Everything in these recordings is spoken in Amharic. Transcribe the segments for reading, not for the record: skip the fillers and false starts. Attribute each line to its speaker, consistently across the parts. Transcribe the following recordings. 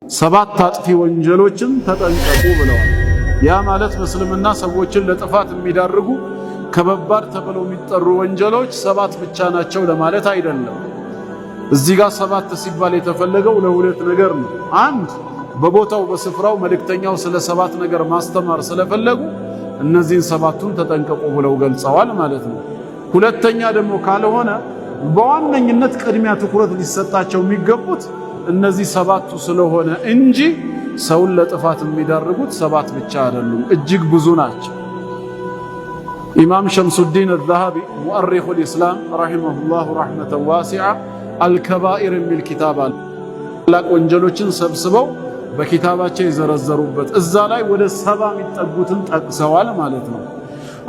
Speaker 1: ሰባት አጥፊ ወንጀሎችን ተጠንቀቁ ብለዋል። ያ ማለት በእስልምና ሰዎችን ለጥፋት የሚዳርጉ ከበባድ ተብለው የሚጠሩ ወንጀሎች ሰባት ብቻ ናቸው ለማለት አይደለም። እዚህ ጋር ሰባት ሲባል የተፈለገው ለሁለት ነገር ነው። አንድ በቦታው በስፍራው መልእክተኛው ስለ ሰባት ነገር ማስተማር ስለፈለጉ እነዚህን ሰባቱን ተጠንቀቁ ብለው ገልጸዋል ማለት ነው። ሁለተኛ ደግሞ ካልሆነ በዋነኝነት ቅድሚያ ትኩረት ሊሰጣቸው የሚገቡት እነዚህ ሰባቱ ስለሆነ እንጂ ሰውን ለጥፋት የሚዳርጉት ሰባት ብቻ አይደሉም፣ እጅግ ብዙ ናቸው። ኢማም ሸምሱዲን አልዛሃቢ ሙአሪኹል ኢስላም ረሂመሁላሁ ረሕመተን ዋሲዓ አልከባኢር የሚል ኪታብ አለ። ታላቅ ወንጀሎችን ሰብስበው በኪታባቸው የዘረዘሩበት እዛ ላይ ወደ 70 የሚጠጉትን ጠቅሰዋል ማለት ነው።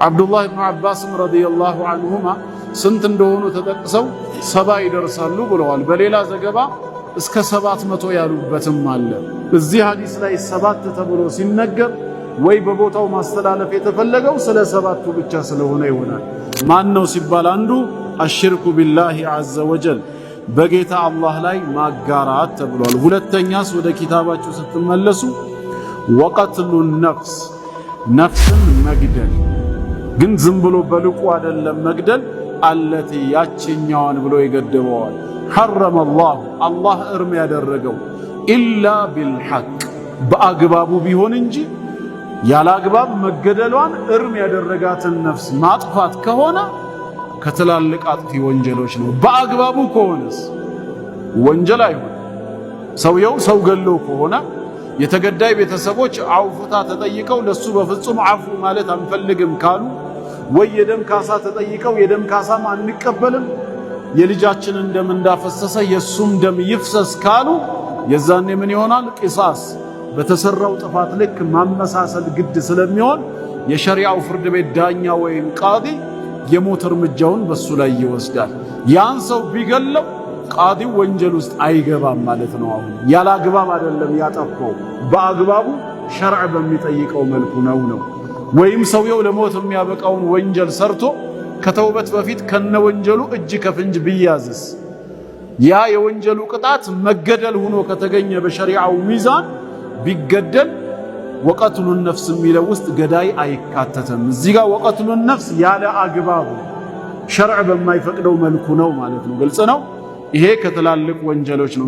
Speaker 1: አብዱላህ ብኑ አባስም ረዲየላሁ ዐንሁማ ስንት እንደሆኑ ተጠቅሰው 70 ይደርሳሉ ብለዋል። በሌላ ዘገባ እስከ 700 ያሉበትም አለ። እዚህ ሐዲስ ላይ 7 ተብሎ ሲነገር ወይ በቦታው ማስተላለፍ የተፈለገው ስለ ሰባቱ ብቻ ስለሆነ ይሆናል። ማን ነው ሲባል አንዱ አሽርኩ ቢላሂ ዐዘ ወጀል በጌታ አላህ ላይ ማጋራት ተብሏል። ሁለተኛስ ወደ ኪታባችሁ ስትመለሱ ወቀትሉ ነፍስ ነፍስን መግደል፣ ግን ዝም ብሎ በልቁ አይደለም መግደል፣ አለቲ ያችኛዋን ብሎ ይገድበዋል። ሐረመ አላሁ አላህ እርም ያደረገው ኢላ ቢልሐቅ በአግባቡ ቢሆን እንጂ ያለ አግባብ መገደሏን እርም ያደረጋትን ነፍስ ማጥፋት ከሆነ ከትላልቅ አጥፊ ወንጀሎች ነው። በአግባቡ ከሆነስ ወንጀል አይሆን። ሰውየው ሰው ገሎ ከሆነ የተገዳይ ቤተሰቦች አውፉታ ተጠይቀው ለሱ በፍጹም አፉ ማለት አንፈልግም ካሉ፣ ወይ የደም ካሳ ተጠይቀው የደም ካሳም አንቀበልም የልጃችንን ደም እንዳፈሰሰ የሱም ደም ይፍሰስ ካሉ፣ የዛኔ ምን ይሆናል? ቂሳስ በተሰራው ጥፋት ልክ ማመሳሰል ግድ ስለሚሆን የሸሪዓው ፍርድ ቤት ዳኛ ወይም ቃዲ የሞት እርምጃውን በሱ ላይ ይወስዳል። ያን ሰው ቢገለው ቃዲው ወንጀል ውስጥ አይገባም ማለት ነው። አሁን ያለ አግባብ አይደለም ያጠፋው፣ በአግባቡ ሸርዕ በሚጠይቀው መልኩ ነው። ወይም ሰውየው ለሞት የሚያበቃውን ወንጀል ሰርቶ ከተውበት በፊት ከነ ወንጀሉ እጅ ከፍንጅ ቢያዝስ ያ የወንጀሉ ቅጣት መገደል ሆኖ ከተገኘ በሸሪዓው ሚዛን ቢገደል ወቀትሉ ነፍስ የሚለው ውስጥ ገዳይ አይካተትም። እዚህ ጋር ወቀትሉ ነፍስ ያለ አግባቡ ሸርዕ በማይፈቅደው መልኩ ነው ማለት ነው። ግልጽ ነው። ይሄ ከትላልቅ ወንጀሎች ነው።